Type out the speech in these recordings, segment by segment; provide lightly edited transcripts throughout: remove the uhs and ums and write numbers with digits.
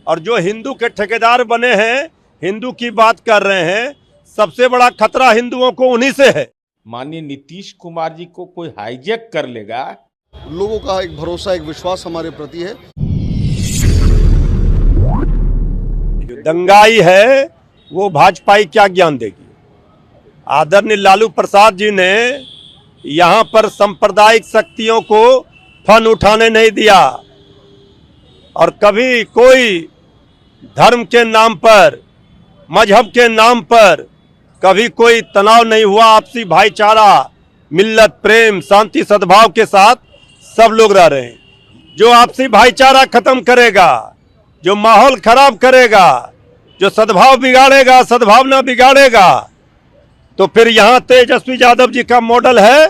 और जो हिंदू के ठेकेदार बने हैं, हिंदू की बात कर रहे हैं, सबसे बड़ा खतरा हिंदुओं को उन्हीं से है। माननीय नीतीश कुमार जी को कोई हाईजैक कर लेगा। लोगों का एक भरोसा, एक विश्वास हमारे प्रति है। जो दंगाई है वो भाजपाई क्या ज्ञान देगी। आदरणीय लालू प्रसाद जी ने यहाँ पर सांप्रदायिक शक्तियों को फन उठाने नहीं दिया और कभी कोई धर्म के नाम पर, मजहब के नाम पर कभी कोई तनाव नहीं हुआ। आपसी भाईचारा, मिल्लत, प्रेम, शांति, सद्भाव के साथ सब लोग रह रहे हैं। जो आपसी भाईचारा खत्म करेगा, जो माहौल खराब करेगा, जो सद्भाव बिगाड़ेगा, सद्भावना बिगाड़ेगा, तो फिर यहाँ तेजस्वी यादव जी का मॉडल है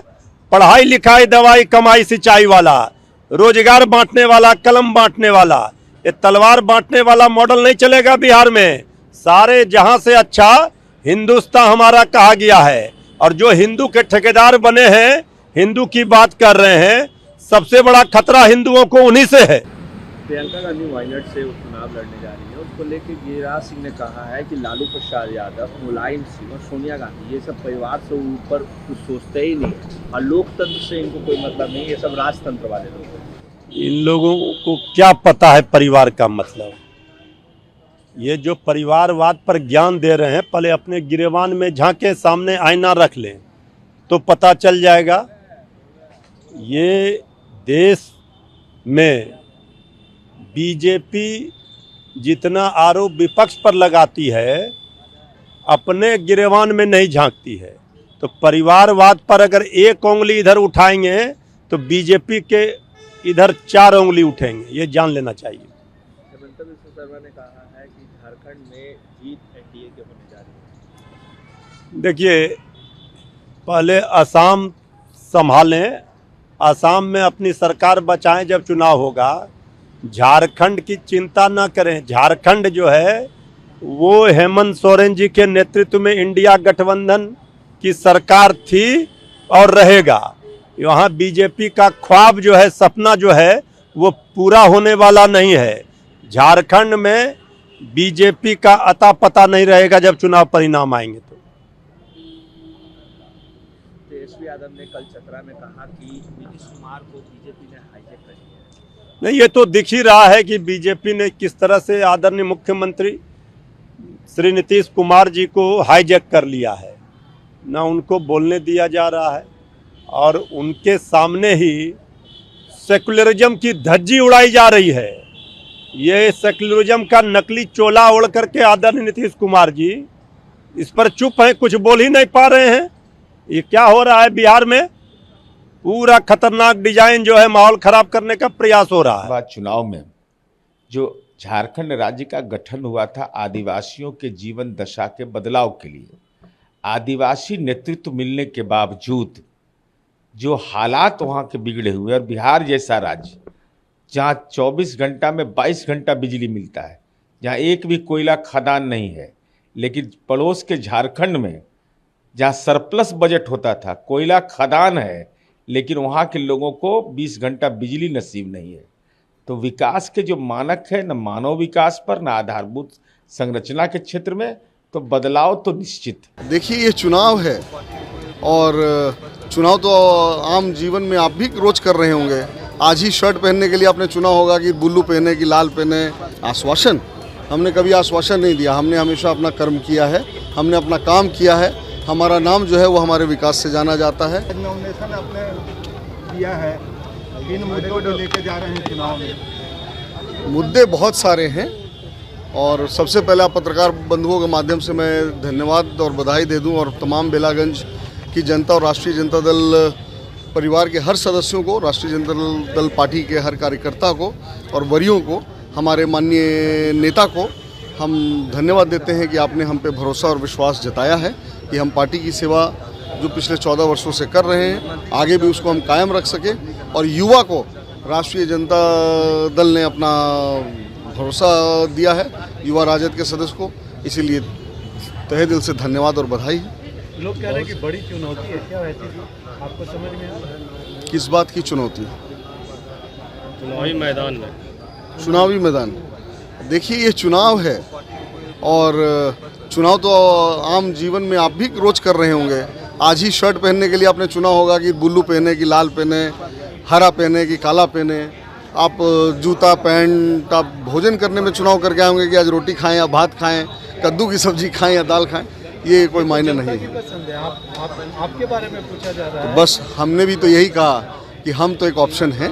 पढ़ाई लिखाई दवाई कमाई सिंचाई वाला, रोजगार बांटने वाला, कलम बांटने वाला। ये तलवार बांटने वाला मॉडल नहीं चलेगा बिहार में। सारे जहां से अच्छा हिंदुस्तान हमारा कहा गया है और जो हिंदू के ठेकेदार बने हैं, हिंदू की बात कर रहे हैं, सबसे बड़ा खतरा हिंदुओं को उन्हीं से है। प्रियंका गांधी वायनाड से चुनाव लड़ने जा रही है। उसको लेकर गिरिराज सिंह ने कहा है कि लालू प्रसाद यादव, मुलायम सिंह और सोनिया गांधी ये सब परिवार से ऊपर कुछ सोचते ही नहीं और लोकतंत्र से इनको कोई मतलब नहीं, ये सब राजतंत्र वाले लोग हैं। इन लोगों को क्या पता है परिवार का मतलब। ये जो परिवारवाद पर ज्ञान दे रहे हैं, पहले अपने गिरेबान में झांके, सामने आईना रख लें तो पता चल जाएगा। ये देश में बीजेपी जितना आरोप विपक्ष पर लगाती है, अपने गिरेबान में नहीं झांकती है। तो परिवारवाद पर अगर एक उंगली इधर उठाएंगे तो बीजेपी के इधर 4 उंगली उठेंगे, ये जान लेना चाहिए। हेमंत बिस्वा शर्मा ने कहा है कि झारखंड में जीत एनडीए के होने जा रही है। देखिए, पहले असम संभालें, असम में अपनी सरकार बचाएं, जब चुनाव होगा। झारखंड की चिंता ना करें। झारखंड जो है वो हेमंत सोरेन जी के नेतृत्व में इंडिया गठबंधन की सरकार थी और रहेगा। वहाँ बीजेपी का ख्वाब जो है, सपना जो है, वो पूरा होने वाला नहीं है। झारखंड में बीजेपी का अता पता नहीं रहेगा जब चुनाव परिणाम आएंगे। तो तेजस्वी यादव ने कल चतरा में कहा कि नीतीश कुमार को बीजेपी ने हाईजैक कर लिया है। नहीं, ये तो दिख ही रहा है कि बीजेपी ने किस तरह से आदरणीय मुख्यमंत्री श्री नीतीश कुमार जी को हाईजैक कर लिया है। ना उनको बोलने दिया जा रहा है और उनके सामने ही सेकुलरिज्म की धज्जी उड़ाई जा रही है। ये सेकुलरिज्म का नकली चोला ओढ़ करके आदरणीय नीतीश कुमार जी इस पर चुप हैं, कुछ बोल ही नहीं पा रहे हैं। ये क्या हो रहा है बिहार में? पूरा खतरनाक डिजाइन जो है माहौल खराब करने का प्रयास हो रहा है। बाद चुनाव में जो झारखंड राज्य का गठन हुआ था आदिवासियों के जीवन दशा के बदलाव के लिए, आदिवासी नेतृत्व मिलने के बावजूद जो हालात वहाँ के बिगड़े हुए, और बिहार जैसा राज्य जहाँ 24 घंटा में 22 घंटा बिजली मिलता है, जहाँ एक भी कोयला खदान नहीं है, लेकिन पड़ोस के झारखंड में जहाँ सरप्लस बजट होता था, कोयला खदान है, लेकिन वहाँ के लोगों को 20 घंटा बिजली नसीब नहीं है। तो विकास के जो मानक है, न मानव विकास पर, न आधारभूत संरचना के क्षेत्र में, तो बदलाव तो निश्चित है। देखिए, ये चुनाव है और चुनाव तो आम जीवन में आप भी रोज कर रहे होंगे। आज ही शर्ट पहनने के लिए आपने चुना होगा कि ब्लू पहने कि लाल पहने। आश्वासन, हमने कभी आश्वासन नहीं दिया। हमने हमेशा अपना कर्म किया है, हमने अपना काम किया है। हमारा नाम जो है वो हमारे विकास से जाना जाता है। नॉमिनेशन आपने किया है, इन मुद्दों को लेकर जा रहे हैं चुनाव में। मुद्दे बहुत सारे हैं और सबसे पहले पत्रकार बंधुओं के माध्यम से मैं धन्यवाद और बधाई दे दूं और तमाम बेलागंज की जनता और राष्ट्रीय जनता दल परिवार के हर सदस्यों को, राष्ट्रीय जनता दल पार्टी के हर कार्यकर्ता को और वरियों को, हमारे माननीय नेता को हम धन्यवाद देते हैं कि आपने हम पे भरोसा और विश्वास जताया है कि हम पार्टी की सेवा जो पिछले 14 वर्षों से कर रहे हैं, आगे भी उसको हम कायम रख सकें। और युवा को राष्ट्रीय जनता दल ने अपना भरोसा दिया है, युवा राजद के सदस्य को, इसीलिए तहे दिल से धन्यवाद और बधाई है। लोग कह रहे हैं कि बड़ी चुनौती है, क्या वैसे आपको समझ में आ रहा है? किस बात की चुनौती? चुनावी मैदान में। चुनावी मैदान देखिए ये चुनाव है और चुनाव तो आम जीवन में आप भी रोज कर रहे होंगे। आज ही शर्ट पहनने के लिए आपने चुना होगा कि ब्लू पहने कि लाल पहने, हरा पहने कि काला पहने। आप जूता पैंट, आप भोजन करने में चुनाव करके आए होंगे कि आज रोटी खाएं या भात खाएं, कद्दू की सब्जी खाएं या दाल खाएं। ये कोई मायने नहीं है। पसंद है आपके बारे में पूछा जा रहा है। बस हमने भी तो यही कहा कि हम तो एक ऑप्शन हैं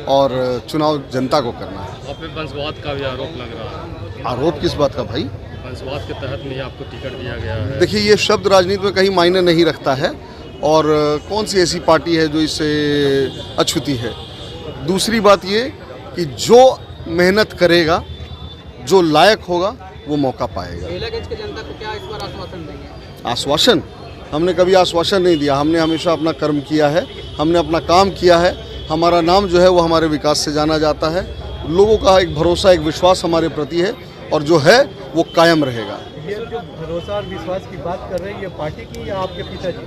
और चुनाव जनता को करना है। आप पे वंशवाद का भी आरोप लग रहा है। आरोप किस बात का भाई? वंशवाद के तहत में ही आपको टिकट दिया गया है। देखिए ये शब्द राजनीति में कहीं मायने नहीं रखता है और कौन सी ऐसी पार्टी है जो इससे अछूती है। दूसरी बात ये कि जो मेहनत करेगा, जो लायक होगा, वो मौका पाएगा। बेलागंज की जनता को क्या इस बार आश्वासन देंगे? आश्वासन? हमने कभी आश्वासन नहीं दिया। हमने हमेशा अपना कर्म किया है, हमने अपना काम किया है। हमारा नाम जो है वो हमारे विकास से जाना जाता है। लोगों का एक भरोसा, एक विश्वास हमारे प्रति है और जो है वो कायम रहेगा। ये जो भरोसा और विश्वास की बात कर रहे हैं, ये पार्टी की या आपके पिताजी?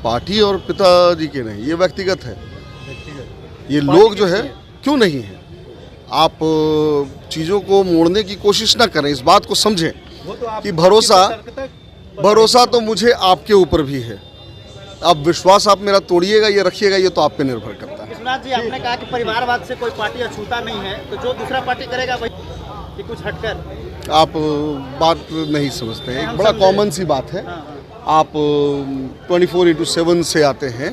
पार्टी और पिताजी के नहीं, ये व्यक्तिगत है। ये लोग जो है क्यों नहीं है। आप चीज़ों को मोड़ने की कोशिश ना करें, इस बात को समझें वो तो कि भरोसा तो मुझे आपके ऊपर भी है। अब विश्वास आप मेरा तोड़िएगा या रखिएगा, ये तो आप पे निर्भर करता है। विश्वनाथ जी, आपने कहा कि परिवारवाद से कोई पार्टी अछूता नहीं है, तो जो दूसरा पार्टी करेगा वही कि कुछ हटकर? आप बात नहीं समझते हैं। एक बड़ा कॉमन सी बात है। आप 24/7 से आते हैं,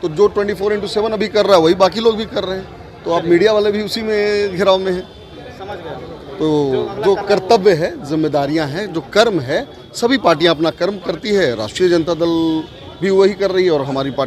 तो जो 24/7 अभी कर रहा है वही बाकी लोग भी कर रहे हैं। तो आप मीडिया वाले भी उसी में घेराव में हैं। समझ गए। तो जो कर्तव्य है, जिम्मेदारियां हैं, जो कर्म है, सभी पार्टियां अपना कर्म करती है। राष्ट्रीय जनता दल भी वही कर रही है और हमारी पार्टी